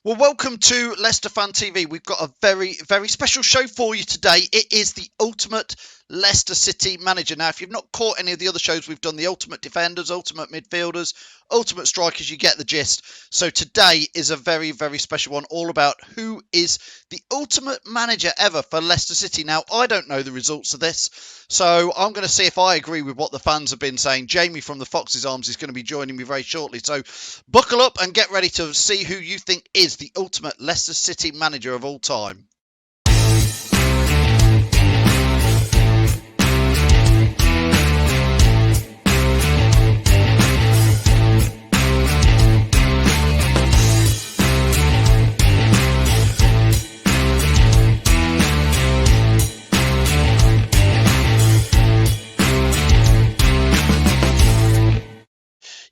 Well, welcome to Leicester Fan TV. We've got a very, very special show for you today. It is the ultimate Leicester City Manager. Now, if you've not caught any of the other shows, we've done the ultimate defenders, ultimate midfielders, ultimate strikers. You get the gist. So today is a very, very special one, all about who is the ultimate manager ever for Leicester City. Now, I don't know the results of this, so I'm going to see if I agree with what the fans have been saying. Jamie from the Fox's Arms is going to be joining me very shortly. So buckle up and get ready to see who you think is the ultimate Leicester City manager of all time.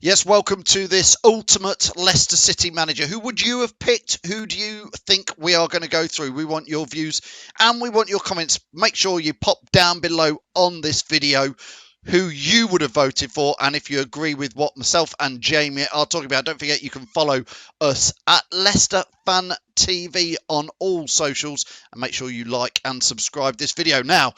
Yes, welcome to this ultimate Leicester City manager. Who would you have picked? Who do you think we are going to go through? We want your views and we want your comments. Make sure you pop down below on this video who you would have voted for, and if you agree with what myself and Jamie are talking about. Don't forget you can follow us at Leicester Fan TV on all socials, and make sure you like and subscribe this video. Now,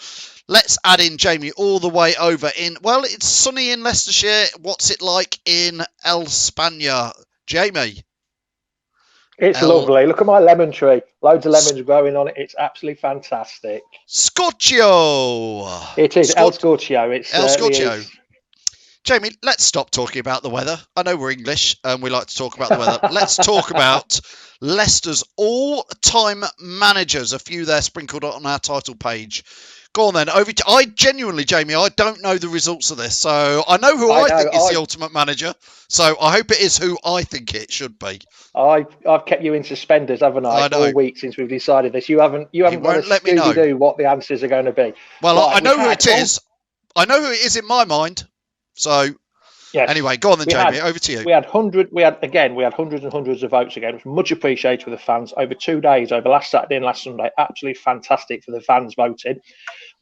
let's add in Jamie all the way over in, well, it's sunny in Leicestershire. What's it like in España? Jamie? It's lovely. Look at my lemon tree. Loads of lemons growing on it. It's absolutely fantastic. Scorchio. It is El Scorchio. It's El Scorchio. Jamie, let's stop talking about the weather. I know we're English and we like to talk about the weather. Let's talk about Leicester's all-time managers. A few there sprinkled on our title page. Go on then. Over to, I genuinely, Jamie, I don't know the results of this. So I know who I think is the ultimate manager. So I hope it is who I think it should be. I've kept you in suspenders, haven't I all week since we've decided this. You haven't got to Scooby-Doo what the answers are going to be. Well, right, I know who it is. I know who it is in my mind. So yes. Anyway, go on then, Jamie. Over to you. We had hundreds and hundreds of votes again. It was much appreciated for the fans over 2 days, over last Saturday and last Sunday. Absolutely fantastic for the fans voting.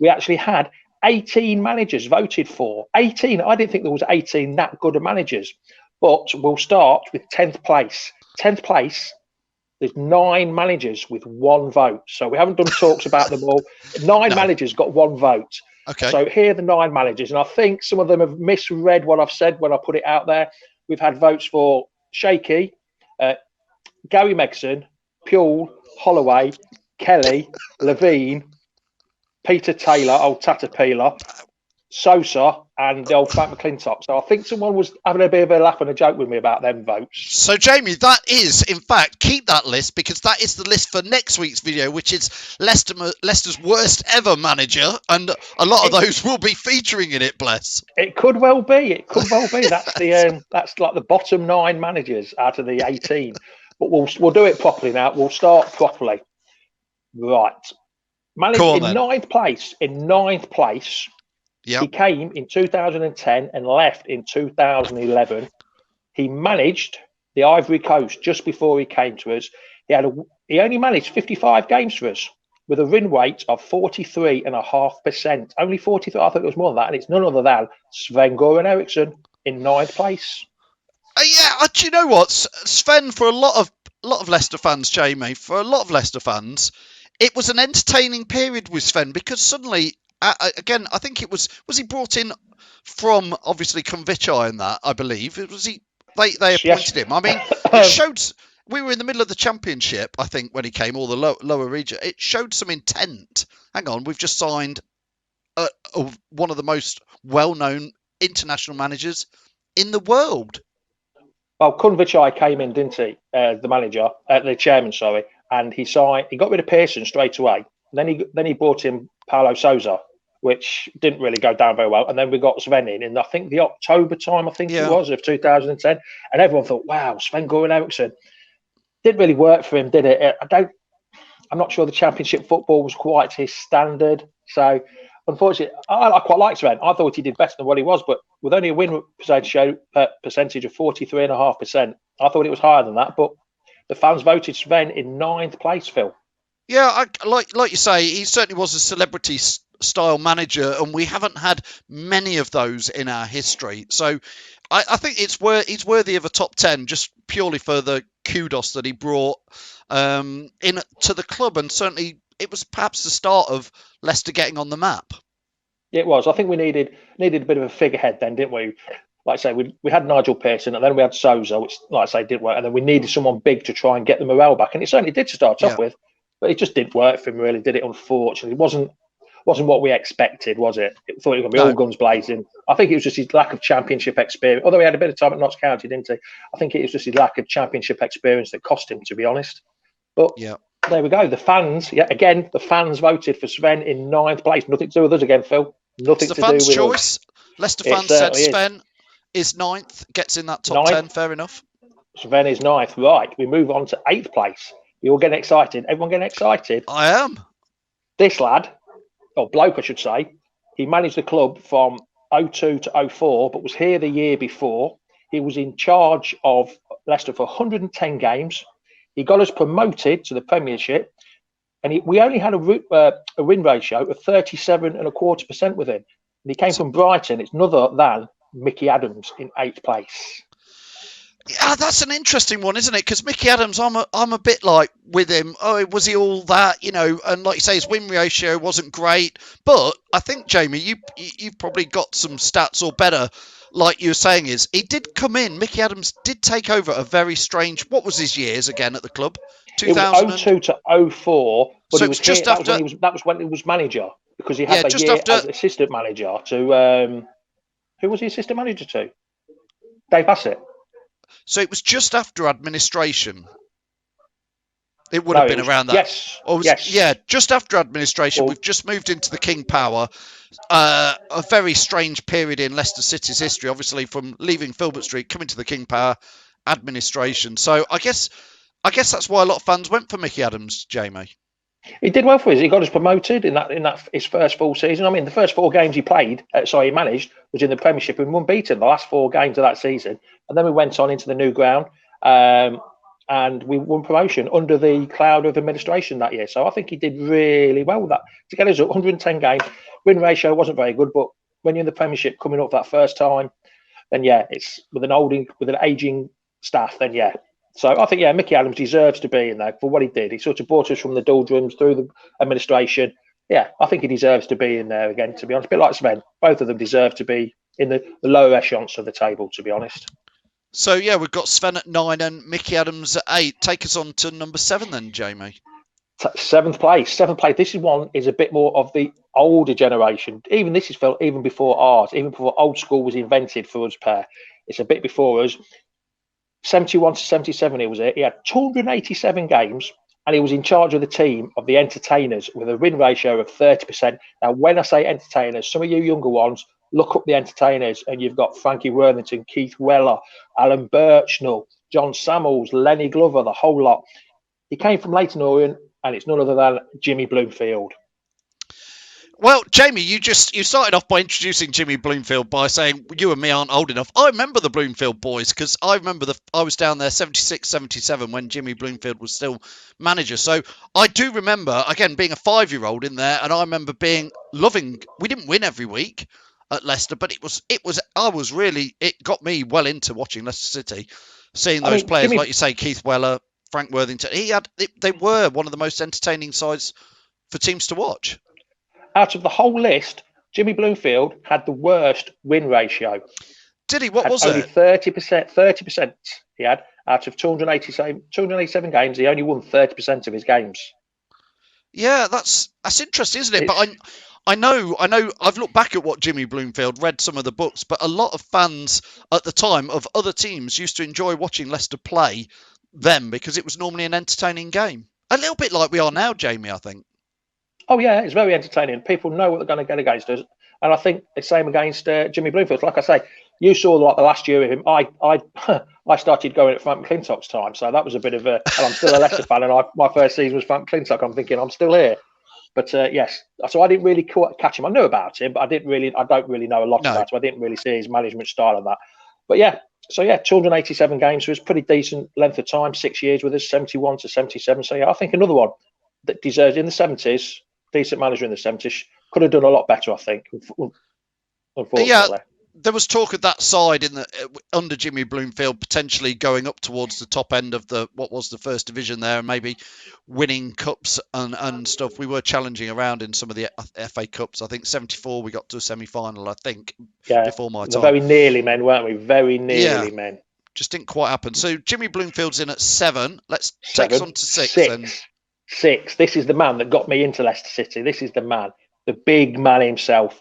We actually had 18 managers voted for. 18. I didn't think there was 18 that good of managers. But we'll start with 10th place. 10th place, there's 9 managers with 1 vote. So we haven't done talks about them all. 9 managers got 1 vote. Okay. So here are the 9 managers. And I think some of them have misread what I've said when I put it out there. We've had votes for Shaky, Gary Megson, Puel, Holloway, Kelly, Levine, Peter Taylor, old Tatapila, Sosa, and the old Frank McClintock. So I think someone was having a bit of a laugh and a joke with me about them votes. So, Jamie, that is, in fact, keep that list, because that is the list for next week's video, which is Leicester's worst ever manager, and a lot of those will be featuring in it, bless. It could well be. It could well be. That's the that's like the bottom 9 managers out of the 18. But we'll do it properly now. We'll start properly. Right. Manager in 9th place. In 9th place. Yep. He came in 2010 and left in 2011. He managed the Ivory Coast just before he came to us. He only managed 55 games for us with a win rate of 43.5%. Only 43. I thought it was more than that. And it's none other than Sven-Göran Eriksson in 9th place. Yeah, do you know what, Sven? For a lot of Leicester fans, Jamie, for a lot of Leicester fans, it was an entertaining period with Sven, because suddenly. Again, I think it was he brought in from obviously Convici and that, I believe. Was he? They appointed him. I mean, it showed. We were in the middle of the championship, I think, when he came, or the lower region. It showed some intent. Hang on, we've just signed one of the most well-known international managers in the world. Well, Convici came in, didn't he? The manager, the chairman, sorry, and he got rid of Pearson straight away. Then he brought in Paulo Sousa, which didn't really go down very well. And then we got Sven in I think the October time, it was, of 2010. And everyone thought, wow, Sven-Göran Eriksson. Didn't really work for him, did it? I'm not sure the championship football was quite his standard. So, unfortunately, I quite liked Sven. I thought he did better than what he was. But with only a win percentage of 43.5%, I thought it was higher than that. But the fans voted Sven in 9th place, Phil. Yeah, like you say, he certainly was a celebrity-style manager, and we haven't had many of those in our history. So I think he's worthy of a top 10, just purely for the kudos that he brought in to the club, and certainly it was perhaps the start of Leicester getting on the map. It was. I think we needed a bit of a figurehead then, didn't we? Like I say, we had Nigel Pearson, and then we had Souza, which, like I say, didn't work. And then we needed someone big to try and get the morale back, and it certainly did to start off with. But it just didn't work for him, really, did it? Unfortunately, it wasn't what we expected, was it? It thought it was going to be all guns blazing. I think it was just his lack of championship experience. Although he had a bit of time at Notts County, didn't he? I think it was just his lack of championship experience that cost him, to be honest. But there we go. The fans, the fans voted for Sven in 9th place. Nothing to do with us again, Phil. Nothing to do with us. Choice. Leicester fans said Sven is 9th, gets in that top 10. Fair enough. Sven is 9th. Right. We move on to 8th place. You're all getting excited. Everyone getting excited? I am. This lad, or bloke, I should say, he managed the club from 02 to 04, but was here the year before. He was in charge of Leicester for 110 games. He got us promoted to the Premiership, and we only had a win ratio of 37.25% with him. And he came from Brighton. It's none other than Mickey Adams in 8th place. Yeah, that's an interesting one, isn't it? Because Mickey Adams, I'm a bit like with him. Oh, was he all that? You know, and like you say, his win ratio wasn't great. But I think, Jamie, you've probably got some stats or better. Like you were saying, is he did come in. Mickey Adams did take over a very strange. What was his years again at the club? 2000. It was 02 to 04. But so he was just here, after. That was when he was manager, because he had a year as assistant manager to. Who was he assistant manager to? Dave Bassett. So it was just after administration. It would have been around that. Yes. Yes. Yeah, just after administration. We've just moved into the King Power. A very strange period in Leicester City's history, obviously, from leaving Filbert Street, coming to the King Power administration. So I guess that's why a lot of fans went for Mickey Adams, Jamie. He did well for us. He got us promoted in that his first full season. I mean, the first 4 games he managed was in the Premiership and unbeaten the last 4 games of that season. And then we went on into the new ground, and we won promotion under the cloud of administration that year. So I think he did really well with that. To get us 110 games, win ratio wasn't very good, but when you're in the Premiership coming up that first time, then it's with an aging staff. Then So I think, Mickey Adams deserves to be in there for what he did. He sort of brought us from the doldrums through the administration. Yeah, I think he deserves to be in there again, to be honest. A bit like Sven. Both of them deserve to be in the lower echelons of the table, to be honest. So, we've got Sven at 9 and Mickey Adams at 8. Take us on to number 7 then, Jamie. 7th place. This is a bit more of the older generation. Even this is felt even before ours, even before old school was invented for us pair. It's a bit before us. 71 to 77 he had 287 games, and he was in charge of the team of the entertainers with a win ratio of 30%. Now, when I say entertainers, some of you younger ones, look up the entertainers, and you've got Frankie Worthington, Keith Weller, Alan Birchnell, John Samuels, Lenny Glover, the whole lot. He came from Leyton Orient, and it's none other than Jimmy Bloomfield. Well, Jamie, you started off by introducing Jimmy Bloomfield by saying you and me aren't old enough. I remember the Bloomfield boys because I remember I was down there 76, 77 when Jimmy Bloomfield was still manager. So I do remember, again, being a 5-year-old in there, and I remember loving. We didn't win every week at Leicester, but it got me well into watching Leicester City, seeing those players like you say, Keith Weller, Frank Worthington. They were one of the most entertaining sides for teams to watch. Out of the whole list, Jimmy Bloomfield had the worst win ratio. Did he? What was it? Only 30%. 30% he had out of 287 games. He only won 30% of his games. Yeah, that's interesting, isn't it? But I know. I've looked back at what Jimmy Bloomfield, read some of the books, but a lot of fans at the time of other teams used to enjoy watching Leicester play them because it was normally an entertaining game. A little bit like we are now, Jamie, I think. Oh, yeah, it's very entertaining. People know what they're going to get against us. And I think the same against Jimmy Bloomfield. Like I say, you saw the last year of him. I started going at Frank McClintock's time. So that was a bit of a... And I'm still a Leicester fan. And my first season was Frank McClintock. I'm thinking, I'm still here. But, yes. So I didn't really catch him. I knew about him, but I don't really know a lot about him. I didn't really see his management style and that. But, yeah. So, 287 games. So it was pretty decent length of time. 6 years with us, 71 to 77. So, I think another one that deserves in the 70s... Decent manager in the 70s. Could have done a lot better, I think, unfortunately. Yeah, there was talk of that side in the under Jimmy Bloomfield potentially going up towards the top end of what was the first division there, and maybe winning cups and stuff. We were challenging around in some of the FA Cups. I think 74 we got to a semi-final, I think, before my time. Very nearly men, weren't we? Very nearly men. Just didn't quite happen. So Jimmy Bloomfield's in at 7. Let's take us on to 6. 6. This is the man that got me into Leicester City. This is the man, the big man himself.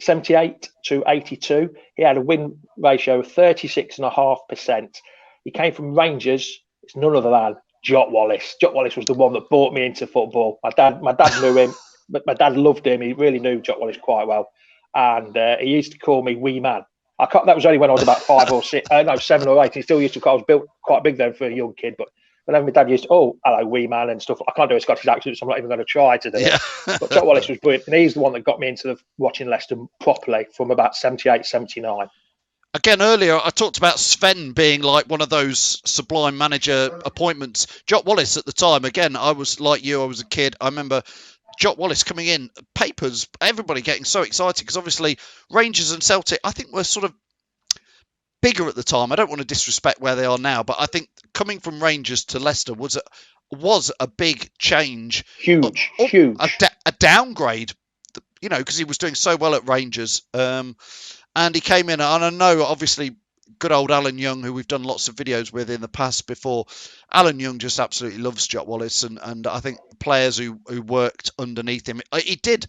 78 to 82. He had a win ratio of 36.5%. He came from Rangers. It's none other than Jock Wallace. Jock Wallace was the one that brought me into football. My dad knew him, but my dad loved him. He really knew Jock Wallace quite well, and he used to call me Wee Man. That was only when I was about 5 or 6, 7 or 8. He still used to call. I was built quite big then for a young kid, but whenever my dad used to, hello, Wee Man and stuff. I can't do a Scottish accent, so I'm not even going to try to do it. But Jock Wallace was brilliant, and he's the one that got me into watching Leicester properly from about 78, 79. Again, earlier I talked about SVEN being like one of those sublime manager appointments. Jock Wallace at the time, again, I was like you, I was a kid. I remember Jock Wallace coming in, papers, everybody getting so excited because obviously Rangers and Celtic, I think, were sort of bigger at the time. I don't want to disrespect where they are now, but I think coming from Rangers to Leicester was a big change. Huge. A downgrade, because he was doing so well at Rangers. And he came in, and I know, obviously, good old Alan Young, who we've done lots of videos with in the past before. Alan Young just absolutely loves Jock Wallace, and I think players who worked underneath him, he did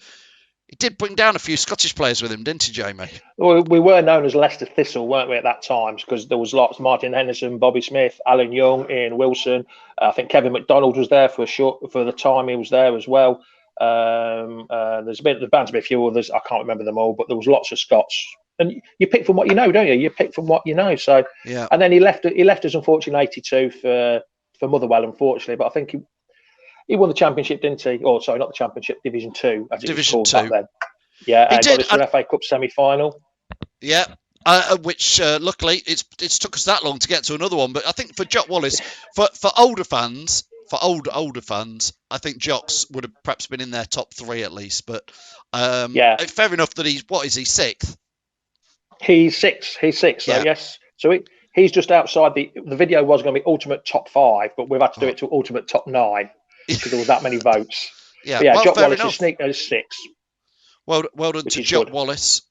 bring down a few Scottish players with him, didn't he, Jamie? Well, we were known as Leicester Thistle, weren't we, at that time? Because there was lots: Martin Henderson, Bobby Smith, Alan Young, Ian Wilson. I think Kevin McDonald was there for the time he was there as well. There's bound to be a few others. I can't remember them all, but there was lots of Scots. And you pick from what you know, don't you? You pick from what you know. So, yeah. And then he left us, unfortunately, in '82 for Motherwell, unfortunately. But I think he won the Championship, didn't he? Or sorry, not the Championship, Division 2, as it was called back then. Yeah, he did. Got us to FA Cup semi-final. Yeah, which luckily it's took us that long to get to another one. But I think for Jock Wallace, for older fans. For older fans, I think Jock's would have perhaps been in their top 3 at least. But fair enough that he's 6th. He's 6. He's 6. So yes. So he's just outside the video was going to be ultimate top 5, but we've had to do it to ultimate top 9 because there was that many votes. Yeah. But yeah, well, Jock Wallace enough. is sneaked as 6. Well done to Jock Wallace.